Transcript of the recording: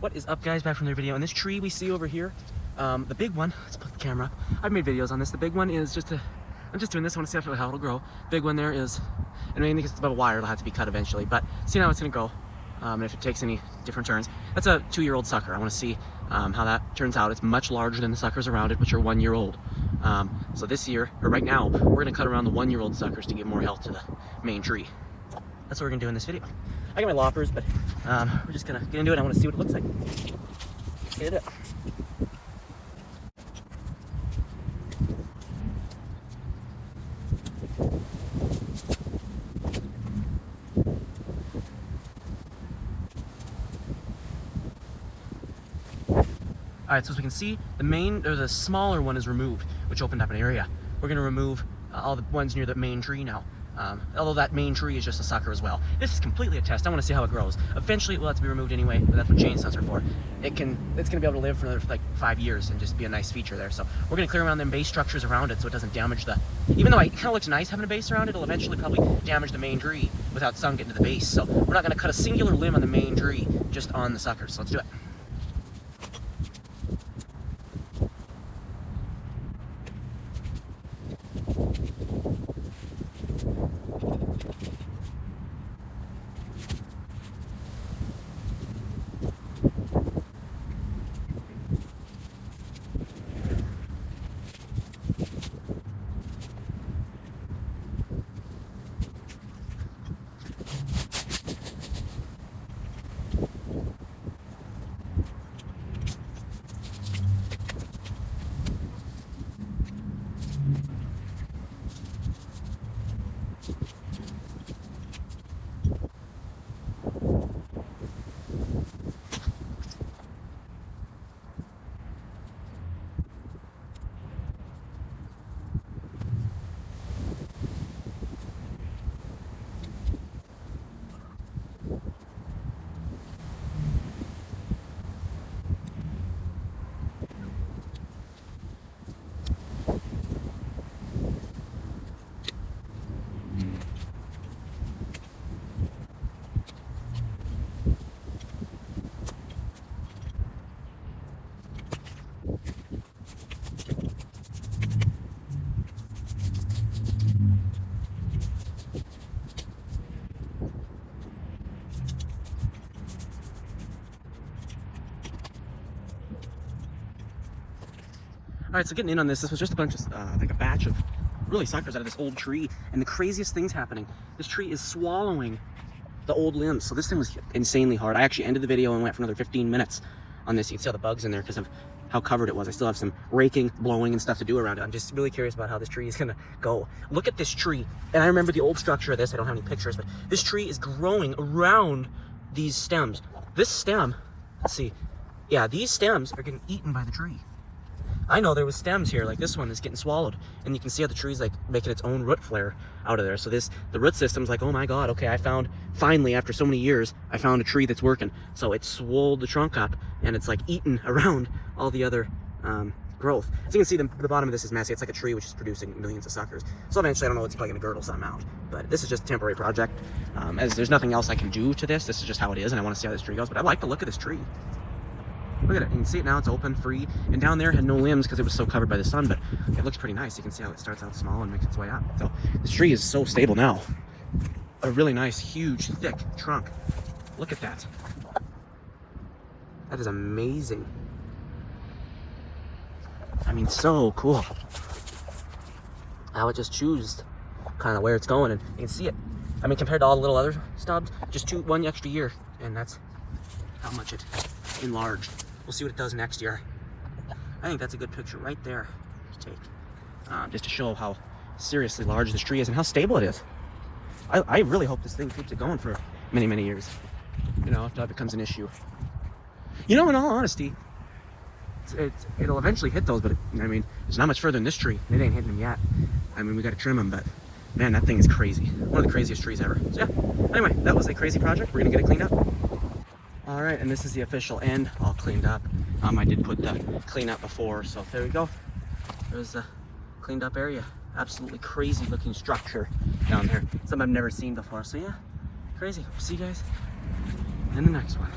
What is up, guys? Back from their video. And this tree we see over here, the big one, let's put the camera up. I've made videos on this. The big one is just I'm just doing this. I want to see how it'll grow. Big one there is, and I think it's about a wire. It'll have to be cut eventually, but see how it's going to grow. And if it takes any different turns. That's a 2-year-old sucker. I want to see how that turns out. It's much larger than the suckers around it, which are 1-year-old. So this year, or right now, we're going to cut around the 1-year-old suckers to give more health to the main tree. That's what we're going to do in this video. I got my loppers, but we're just going to get into it. I want to see what it looks like. Let's get it up. Alright, so as we can see, the smaller one is removed, which opened up an area. We're going to remove all the ones near the main tree now. Although that main tree is just a sucker as well. This is completely a test. I want to see how it grows. Eventually it will have to be removed anyway, but that's what chainsaws are for. It's going to be able to live for another like 5 years and just be a nice feature there. So we're going to clear around them base structures around it so it doesn't damage even though it kind of looks nice having a base around it, it'll eventually probably damage the main tree without sun getting to the base. So we're not going to cut a singular limb on the main tree, just on the suckers. So let's do it. Alright, so getting in on this was just a bunch of, like a batch of really suckers out of this old tree, and the craziest thing's happening. This tree is swallowing the old limbs, so this thing was insanely hard. I actually ended the video and went for another 15 minutes on this. You can see all the bugs in there because of how covered it was. I still have some raking, blowing, and stuff to do around it. I'm just really curious about how this tree is gonna go. Look at this tree, and I remember the old structure of this. I don't have any pictures, but this tree is growing around these stems. This stem, let's see, yeah, these stems are getting eaten by the tree. I know there was stems here, like this one is getting swallowed, and you can see how the tree's like making its own root flare out of there. So the root system's like, oh my god, okay, I found, finally after so many years, I found a tree that's working. So it swelled the trunk up, and it's like eating around all the other growth. So you can see the bottom of this is messy. It's like a tree which is producing millions of suckers. So eventually, I don't know, it's probably gonna girdle something out. But this is just a temporary project. As there's nothing else I can do to this. This is just how it is, and I want to see how this tree goes. But I like the look of this tree. Look at it, you can see it now, it's open, free, and down there had no limbs because it was so covered by the sun, but it looks pretty nice. You can see how it starts out small and makes its way up. So this tree is so stable now. A really nice, huge, thick trunk. Look at that. That is amazing. I mean, so cool. How it just chews kind of where it's going, and you can see it. I mean, compared to all the little other stubs, just 1 extra year, and that's how much it enlarged. We'll see what it does next year. I think that's a good picture right there to take, just to show how seriously large this tree is and how stable it is. I really hope this thing keeps it going for many, many years. You know, if that becomes an issue. You know, in all honesty, it'll eventually hit those, but I mean, it's not much further than this tree. It ain't hitting them yet. I mean, we got to trim them, but man, that thing is crazy. One of the craziest trees ever. So yeah, anyway, that was a crazy project. We're gonna get it cleaned up. All right, and this is the official end, all cleaned up. I did put the clean up before, so there we go. There's the cleaned up area. Absolutely crazy looking structure down there. Something I've never seen before, so yeah, crazy. See you guys in the next one.